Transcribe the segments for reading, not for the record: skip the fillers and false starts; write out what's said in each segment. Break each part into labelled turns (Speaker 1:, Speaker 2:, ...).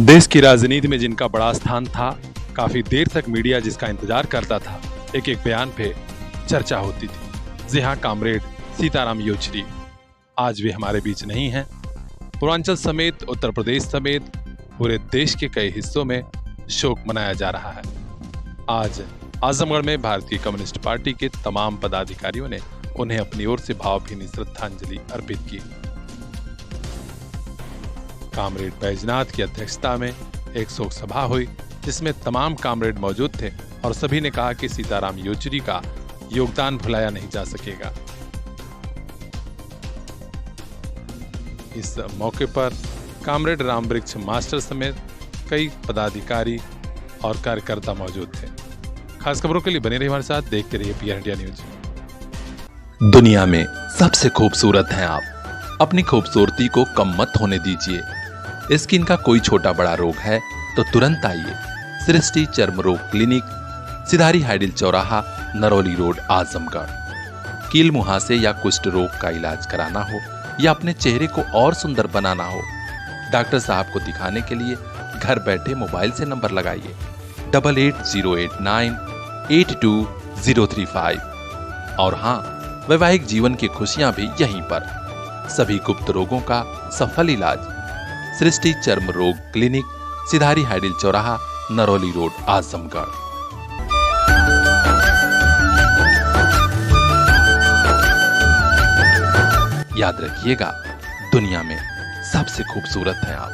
Speaker 1: देश की राजनीति में जिनका बड़ा स्थान था, काफी देर तक मीडिया जिसका इंतजार करता था, एक एक बयान पे चर्चा होती थी। जी हाँ, कामरेड सीताराम येचुरी आज भी हमारे बीच नहीं हैं। पूर्वांचल समेत उत्तर प्रदेश समेत पूरे देश के कई हिस्सों में शोक मनाया जा रहा है। आज आजमगढ़ में भारतीय कम्युनिस्ट पार्टी के तमाम पदाधिकारियों ने उन्हें अपनी ओर से भावभीनी श्रद्धांजलि अर्पित की। कामरेड बैजनाथ की अध्यक्षता में एक शोक सभा हुई, जिसमें तमाम कामरेड मौजूद थे और सभी ने कहा कि सीताराम येचुरी का योगदान भुलाया नहीं जा सकेगा। इस मौके पर कामरेड रामवृक्ष मास्टर समेत कई पदाधिकारी और कार्यकर्ता मौजूद थे। खास खबरों के लिए बने रहिए हमारे साथ, देखते रहिए पीआर इंडिया न्यूज।
Speaker 2: दुनिया में सबसे खूबसूरत हैं आप, अपनी खूबसूरती को कम मत होने दीजिए। स्किन का कोई छोटा बड़ा रोग है तो तुरंत आइए सृष्टि चर्म रोग क्लिनिक, सिधारी हाइडिल चौराहा, नरौली रोड, आजमगढ़। कील मुहासे या कुष्ठ रोग का इलाज कराना हो या अपने चेहरे को और सुंदर बनाना हो, डॉक्टर साहब को दिखाने के लिए घर बैठे मोबाइल से नंबर लगाइए 8808982035। और हाँ, वैवाहिक जीवन की खुशियां भी यहीं पर। सभी गुप्त रोगों का सफल इलाज सृष्टि चर्म रोग क्लिनिक, सिधारी हाइडिल चौराहा, नरौली रोड, आजमगढ़। याद रखिएगा, दुनिया में सबसे खूबसूरत हैं आप।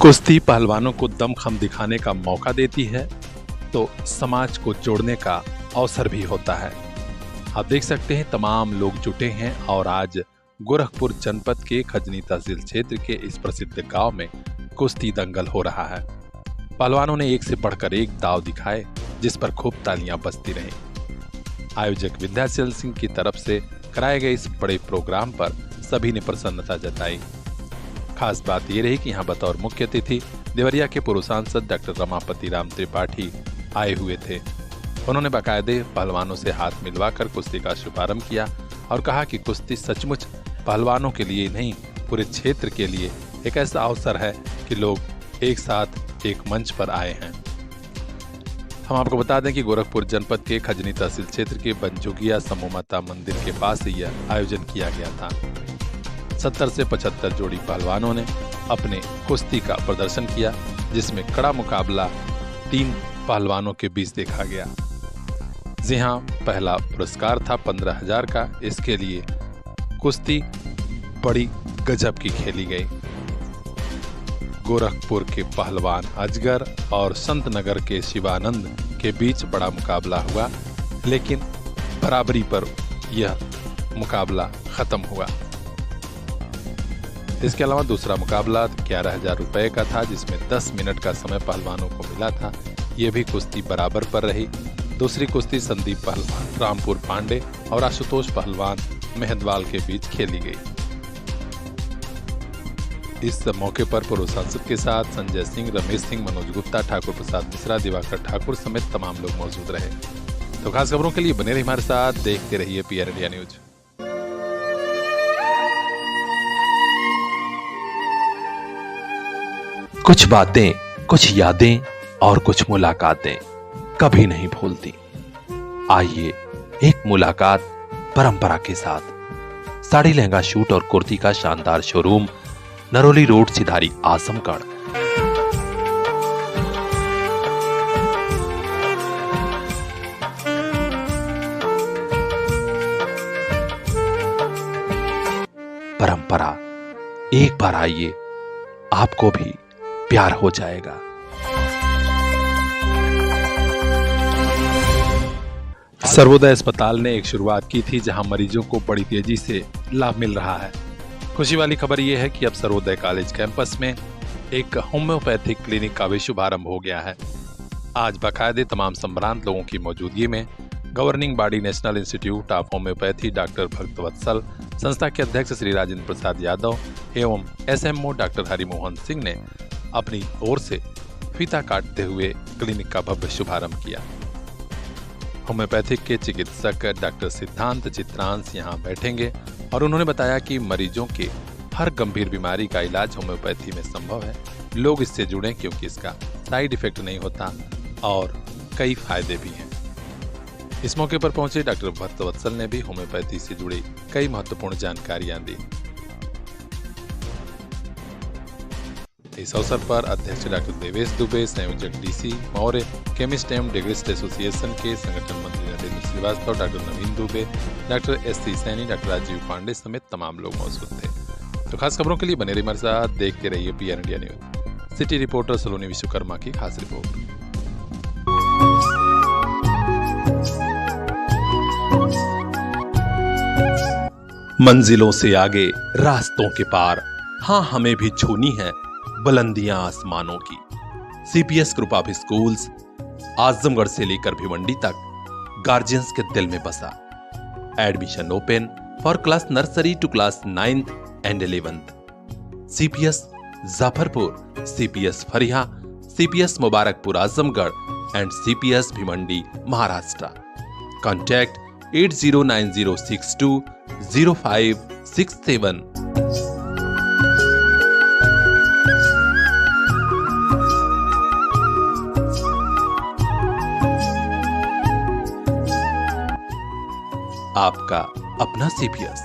Speaker 1: कुश्ती पहलवानों को दमखम दिखाने का मौका देती है तो समाज को जोड़ने का अवसर भी होता है। आप देख सकते हैं तमाम लोग जुटे हैं और आज गोरखपुर जनपद के खजनी तहसील क्षेत्र के इस प्रसिद्ध गांव में कुश्ती दंगल हो रहा है। पहलवानों ने एक से बढ़कर एक दांव दिखाए, जिस पर खूब तालियां बजती रहीं। आयोजक विंध्याचल सिंह की तरफ से कराए गए इस बड़े प्रोग्राम पर सभी ने प्रसन्नता जताई। खास बात यह रही कि यहाँ बतौर मुख्य अतिथि देवरिया के पूर्व सांसद डॉक्टर रमापति राम त्रिपाठी आए हुए थे। उन्होंने बाकायदे पहलवानों से हाथ मिलवाकर कुश्ती का शुभारंभ किया और कहा कि कुश्ती सचमुच पहलवानों के लिए नहीं, पूरे क्षेत्र के लिए एक ऐसा अवसर है कि लोग एक साथ एक मंच पर आए हैं। हम आपको बता दें कि गोरखपुर जनपद के खजनी तहसील क्षेत्र के बनजोगिया समूह माता मंदिर के पास यह आयोजन किया गया था। 70 से 75 जोड़ी पहलवानों ने अपने कुश्ती का प्रदर्शन किया, जिसमें कड़ा मुकाबला 3 पहलवानों के बीच देखा गया। जी हाँ, पहला पुरस्कार था 15,000 का। इसके लिए कुश्ती बड़ी गजब की खेली गई। गोरखपुर के पहलवान अजगर और संत नगर के शिवानंद के बीच बड़ा मुकाबला हुआ, लेकिन बराबरी पर यह मुकाबला खत्म हुआ। इसके अलावा दूसरा मुकाबला 11,000 रुपए का था, जिसमें 10 मिनट का समय पहलवानों को मिला था। यह भी कुश्ती बराबर पर रही। दूसरी कुश्ती संदीप पहलवान रामपुर पांडे और आशुतोष पहलवान मेहदवाल के बीच खेली गई। इस मौके पर पूर्व सांसद के साथ संजय सिंह, रमेश सिंह, मनोज गुप्ता, ठाकुर प्रसाद मिश्रा, दिवाकर ठाकुर समेत तमाम लोग मौजूद रहे। तो खास खबरों के लिए बने रहिए हमारे साथ, देखते रहिए पीआर इंडिया न्यूज।
Speaker 2: कुछ बातें, कुछ यादें और कुछ मुलाकातें कभी नहीं भूलती। आइए एक मुलाकात परंपरा के साथ। साड़ी, लहंगा, सूट और कुर्ती का शानदार शोरूम, नरौली रोड, सिधारी, आजमगढ़। परंपरा, एक बार आइए, आपको भी प्यार हो जाएगा।
Speaker 1: सर्वोदय अस्पताल ने एक शुरुआत की थी, जहां मरीजों को बड़ी तेजी से लाभ मिल रहा है। खुशी वाली खबर यह है कि अब सर्वोदय कॉलेज कैंपस में एक होम्योपैथिक क्लिनिक का भी शुभारंभ हो गया है। आज बाकायदे तमाम संभ्रांत लोगों की मौजूदगी में governing body national institute of homeopathy doctor भक्तवत्सल, संस्था के अध्यक्ष श्री राजेंद्र प्रसाद यादव एवं एसएमओ डॉक्टर हरिमोहन सिंह ने अपनी ओर से फीता काटते हुए क्लिनिक का भव्य शुभारंभ किया। होम्योपैथिक के चिकित्सक डॉक्टर सिद्धांत चित्रांश यहाँ बैठेंगे और उन्होंने बताया कि मरीजों के हर गंभीर बीमारी का इलाज होम्योपैथी में संभव है। लोग इससे जुड़ें क्योंकि इसका साइड इफेक्ट नहीं होता और कई फायदे भी हैं। इस मौके पर पहुंचे डॉक्टर भक्तवत्सल ने भी होम्योपैथी से जुड़ी कई महत्वपूर्ण जानकारियां दी। इस अवसर पर अध्यक्ष डॉक्टर देवेश दुबे, संयोजक डीसी मौर्य, केमिस्ट एवं डिग्रिस्ट एसोसिएशन के संगठन मंत्री Narendra Srivastava, doctor Naveen Dubey, doctor S C. Saini, doctor Rajeev Pandey समेत तमाम लोग मौजूद थे। तो खास खबरों के लिए बने रहिए हमारे साथ, देखते रहिए PR India news. City reporter Saloni Vishwakarma की खास रिपोर्ट।
Speaker 2: मंजिलों से आगे, रास्तों के पार, हाँ हमें भी छूनी है बुलंदियां आसमानों की। CPS group of schools Azamgarh से लेकर भिवंडी तक गार्जियंस के दिल में बसा। Admission open for class nursery to class 9th and 11th। CPS Jafarpur, CPS Fariya, CPS Mubarakpur Azamgarh and CPS Bhiwandi Maharashtra. Contact 8090620567। आपका अपना सीपीएस।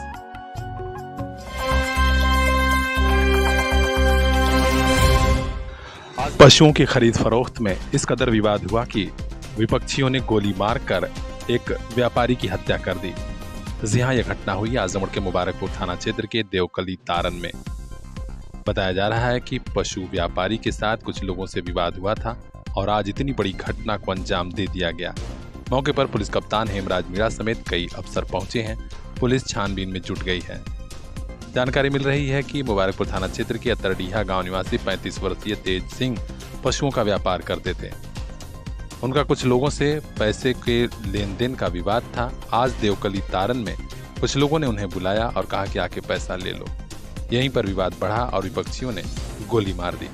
Speaker 1: पशुओं की खरीद फरोख्त में इस कदर विवाद हुआ कि विपक्षियों ने गोली मारकर एक व्यापारी की हत्या कर दी। जहां यह घटना हुई आजमगढ़ के मुबारकपुर थाना क्षेत्र के देवकली तारन में। बताया जा रहा है कि पशु व्यापारी के साथ कुछ लोगों से विवाद हुआ था और आज इतनी बड़ी घटना को अंजाम दे दिया गया। मौके पर पुलिस कप्तान हेमराज मीणा समेत कई अफसर पहुंचे हैं। पुलिस छानबीन में जुट गई है। जानकारी मिल रही है कि मुबारकपुर थाना क्षेत्र के अतरडीहा गांव निवासी 35 वर्षीय तेज सिंह पशुओं का व्यापार करते थे। उनका कुछ लोगों से पैसे के लेन देन का विवाद था। आज देवकली तारन में कुछ लोगों ने उन्हें बुलाया और कहा कि आके पैसा ले लो। यहीं पर विवाद बढ़ा और विपक्षियों ने गोली मार दी।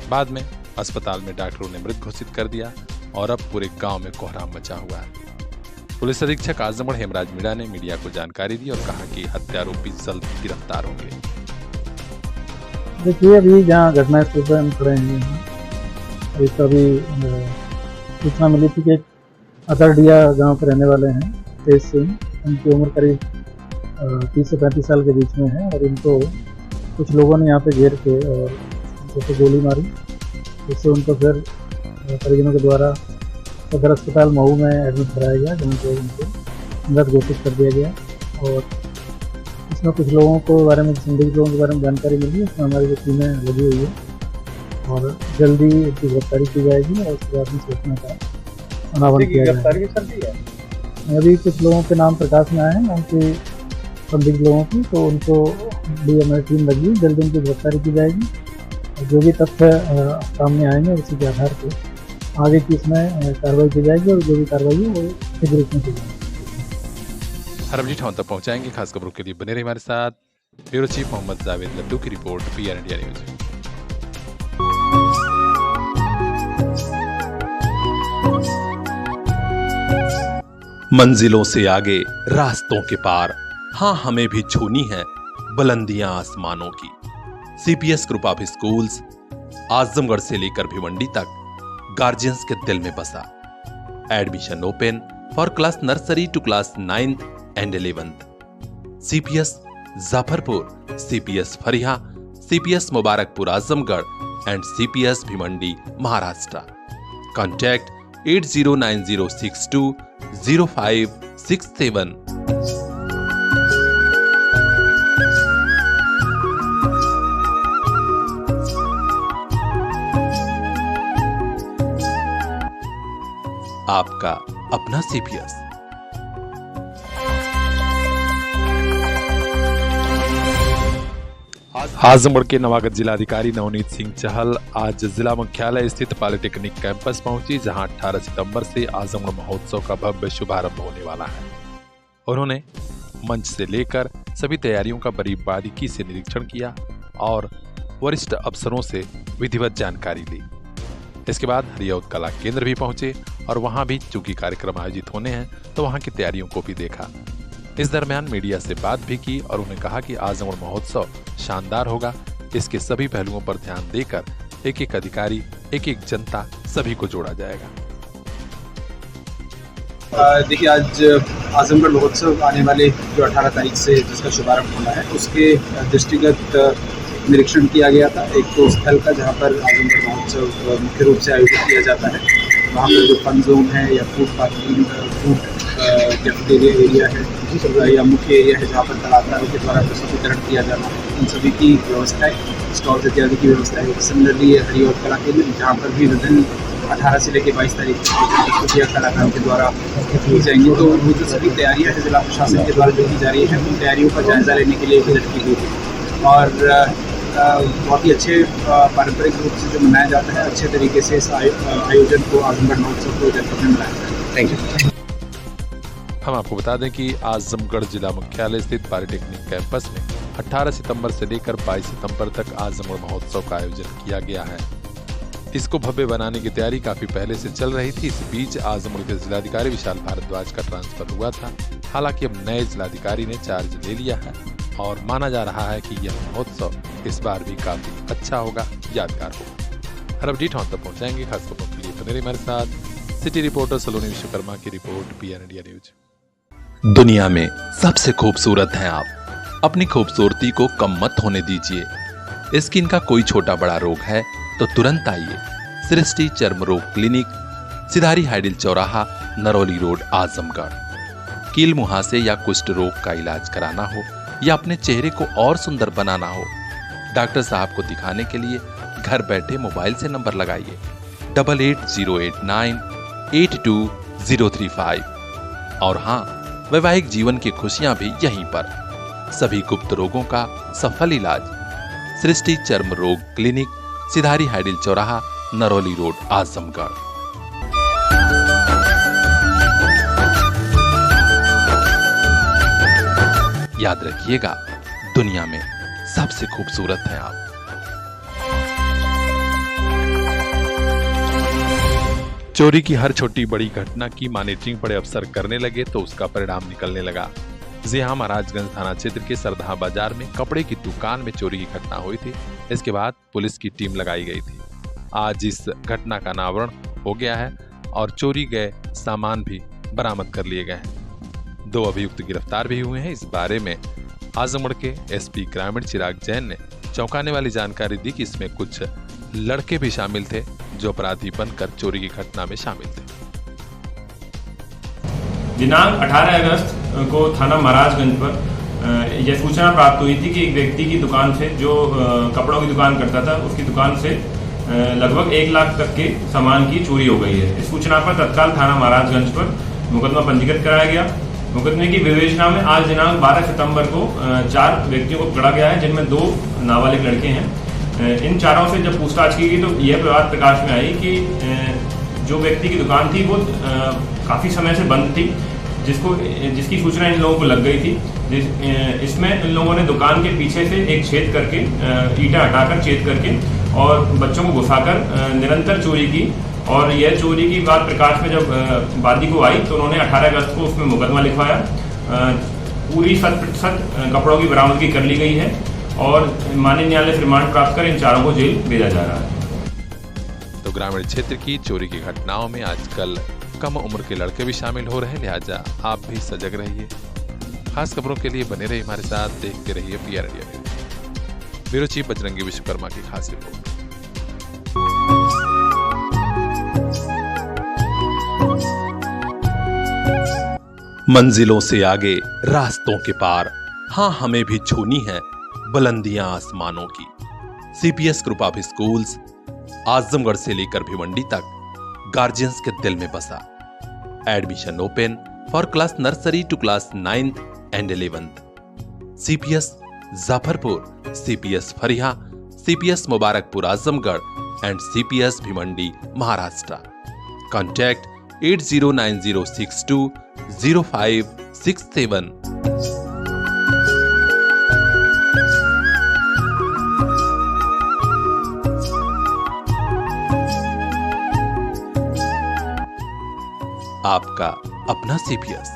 Speaker 1: बाद में अस्पताल में डॉक्टरों ने मृत घोषित कर दिया और अब पूरे गांव में कोहराम मचा हुआ है। पुलिस अधीक्षक आजमगढ़ हेमराज मीणा ने मीडिया को जानकारी दी और कहा कि हत्यारोपी जल्द गिरफ्तार होंगे।
Speaker 3: देखिए, अभी जहाँ घटनास्थल पर हम खड़े हैं, अभी कभी सूचना मिली थी कि अतरडिया गांव के रहने वाले हैं तेज सिंह। उनकी उम्र करीब 30 से 35 साल के बीच में है और इनको कुछ लोगों ने यहाँ पे घेर के और उनको तो गोली मारी, जिससे उनको फिर परिजनों के द्वारा सदर अस्पताल मऊ में एडमिट कराया गया, जहाँ पे उनको मृत घोषित कर दिया गया। और इसमें कुछ लोगों को बारे में, संदिग्ध लोगों के बारे में जानकारी मिली है। इसमें हमारी जो टीमें लगी हुई है और जल्दी इसकी गिरफ्तारी की जाएगी और उसके बाद में सूचना का अनावरण किया जाएगा। अभी कुछ लोगों के नाम प्रकाश में आए हैं, उनके संदिग्ध लोगों की, तो उनको भी हमारी टीम लगी, जल्दी उनकी गिरफ्तारी की जाएगी। और जो भी तथ्य सामने आएंगे उसी के आधार पर आगे की इसमें कार्रवाई की जाएगी और जो भी कार्रवाई है वो शीघ्र रूप में की जाएगी।
Speaker 1: हर अपडेट हम तक पहुंचाएंगे। खास खबरों के लिए बने रहिए हमारे साथ। ब्यूरो चीफ मोहम्मद जावेद लड्डू की रिपोर्ट, पीआर इंडिया न्यूज।
Speaker 2: मंजिलों से आगे, रास्तों के पार, हाँ हमें भी छूनी है बुलंदियां आसमानों की। CPS group of schools Azamgarh से लेकर भिवंडी तक गार्जियंस के दिल में बसा। Admission open for class nursery to class 9th and 11th। CPS Jafarpur, CPS Fariya, CPS Mubarakpur Azamgarh and CPS Bhiwandi Maharashtra. Contact 8090620567। आपका अपना सीपीएस।
Speaker 1: आजमगढ़ के नवागत जिलाधिकारी नवनीत सिंह चहल आज जिला मुख्यालय स्थित पॉलिटेक्निक कैंपस पहुंची, जहां 18 सितंबर से आजमगढ़ महोत्सव का भव्य शुभारंभ होने वाला है। उन्होंने मंच से लेकर सभी तैयारियों का बारीकी से निरीक्षण किया और वरिष्ठ अफसरों से विधिवत जानकारी ली। इसके बाद हरियौत कला केंद्र भी पहुंचे और वहां भी चूंकि कार्यक्रम आयोजित होने हैं तो वहां की तैयारियों को भी देखा। इस दरमियान मीडिया से बात भी की और उन्हें कहा कि आजमगढ़ महोत्सव शानदार होगा। इसके सभी पहलुओं पर ध्यान देकर एक एक अधिकारी, एक एक जनता सभी को जोड़ा जाएगा।
Speaker 4: देखिए, आज आजमगढ़ महोत्सव आने वाले जो 18 तारीख से जिसका शुभारंभ होना है, उसके दृष्टिगत निरीक्षण किया गया था। एक तो स्थल का, जहां पर आजमगढ़ महोत्सव मुख्य रूप से आयोजित किया जाता है, वहाँ पर जो फन जोन है या food parking, food cafeteria area है या मुख्य एरिया है जहाँ पर कलाकारों के द्वारा प्रस्तुतिकरण किया जाना है, इन सभी की व्यवस्था है, स्टॉल्स इत्यादि की व्यवस्था है। सिमिलरली हरिऔध कला केंद्र, जहाँ पर भी विभिन्न 18 से लेकर 22 तारीख तक प्रस्तुतियाँ कलाकारों के द्वारा की जाएंगी। तो वो जो सभी तैयारियाँ हैं जिला प्रशासन के द्वारा जो की जा रही है, उन तैयारियों का जायजा लेने के लिए विजिट की गई थी और बहुत ही अच्छे पारंपरिक रूप से जो मनाया जाता है, अच्छे तरीके से इस आयोजन को, आजमगढ़ महोत्सव को जनपद में मनाया जाता है। Thank you.
Speaker 1: हम आपको बता दें कि आजमगढ़ जिला मुख्यालय स्थित पॉलिटेक्निक कैंपस में 18 सितंबर से लेकर 22 सितंबर तक आजमगढ़ महोत्सव का आयोजन किया गया है। इसको भव्य बनाने की तैयारी काफी पहले से चल रही थी। इस बीच आजमगढ़ के जिलाधिकारी विशाल भारद्वाज का ट्रांसफर हुआ था। हालांकि अब नए जिलाधिकारी ने चार्ज ले लिया है और माना जा रहा है कि यह महोत्सव इस बार भी काफी अच्छा होगा, यादगार होगा। हर अपडेट हम तक पहुंचाएंगे। खास खबरों के लिए बने रहिए हमारे साथ। सिटी रिपोर्टर सलोनी विश्वकर्मा की रिपोर्ट, पीएन इंडिया न्यूज।
Speaker 2: दुनिया में सबसे खूबसूरत हैं आप। अपनी खूबसूरती को कम मत होने दीजिए। स्किन का कोई छोटा बड़ा रोग है तो तुरंत आइए सृष्टि चर्म रोग क्लिनिक, सिधारी हाइडिल चौराहा, नरौली रोड, आजमगढ़। कील मुहासे या कुष्ठ रोग का इलाज कराना हो या अपने चेहरे को और सुंदर बनाना हो, डॉक्टर साहब को दिखाने के लिए घर बैठे मोबाइल से नंबर लगाइए 8808982035। और हाँ, वैवाहिक जीवन की खुशियां भी यहीं पर। सभी गुप्त रोगों का सफल इलाज सृष्टि चर्म रोग क्लिनिक, सिधारी हाइडिल चौराहा, नरौली रोड, आजमगढ़। याद रखिएगा, दुनिया में सबसे खूबसूरत हैं आप।
Speaker 1: चोरी की हर छोटी बड़ी घटना की मॉनिटरिंग बड़े अफसर करने लगे तो उसका परिणाम निकलने लगा। जी हाँ, महाराजगंज थाना क्षेत्र के सरधा बाजार में कपड़े की दुकान में चोरी की घटना हुई थी। इसके बाद पुलिस की टीम लगाई गई थी। आज इस घटना का अनावरण हो गया है और चोरी गए सामान भी बरामद कर लिए गए हैं। 2 अभियुक्त गिरफ्तार भी हुए हैं। इस बारे में आजमगढ़ के एसपी ग्रामीण चिराग जैन ने चौंकाने वाली जानकारी दी कि इसमें कुछ लड़के भी शामिल थे जो अपराधी बनकर चोरी की घटना में शामिल थे।
Speaker 5: दिनांक 18 अगस्त को थाना महाराजगंज पर यह सूचना प्राप्त हुई थी कि एक व्यक्ति की दुकान से, जो कपड़ों की दुकान करता था, उसकी दुकान से लगभग 1 लाख तक के सामान की चोरी हो गई है। इस सूचना पर तत्काल थाना महाराजगंज पर मुकदमा पंजीकृत कराया गया। मुकदमे की विवेचना में आज दिनांक 12 सितंबर को 4 व्यक्तियों को पकड़ा गया है, जिनमें 2 नाबालिग लड़के हैं। इन चारों से जब पूछताछ की गई तो यह बात प्रकाश में आई कि जो व्यक्ति की दुकान थी वो काफ़ी समय से बंद थी, जिसकी सूचना इन लोगों को लग गई थी। इसमें इन लोगों ने दुकान के पीछे से एक छेद करके, ईंटा हटाकर छेद करके और बच्चों को घुसाकर निरंतर चोरी की। और यह चोरी की बात प्रकाश में जब वादी को आई तो उन्होंने 18 अगस्त को उसमें मुकदमा लिखवाया। पूरी 100% कपड़ों की बरामदगी कर ली गई है और माननीय न्यायालय से रिमांड प्राप्त कर इन चारों को जेल भेजा जा रहा है।
Speaker 1: तो ग्रामीण क्षेत्र की चोरी की घटनाओं में आजकल कम उम्र के लड़के भी शामिल हो रहे हैं, लिहाजा आप भी सजग रहिए। खास खबरों के लिए बने रहिए हमारे साथ, देखते रहिए PN India news. Bureau chief Bajrangi Vishwakarma की खास रिपोर्ट।
Speaker 2: मंजिलों से आगे रास्तों के पार, हाँ हमें भी छूनी है बुलंदियां आसमानों की। CPS group of schools Azamgarh से लेकर भिवंडी तक गार्जियंस के दिल में बसा। Admission open for class nursery to class 9th and 11th। CPS Jafarpur, CPS Fariya, CPS Mubarakpur Azamgarh and CPS Bhiwandi Maharashtra. Contact 8090620567। आपका अपना सीपीएस।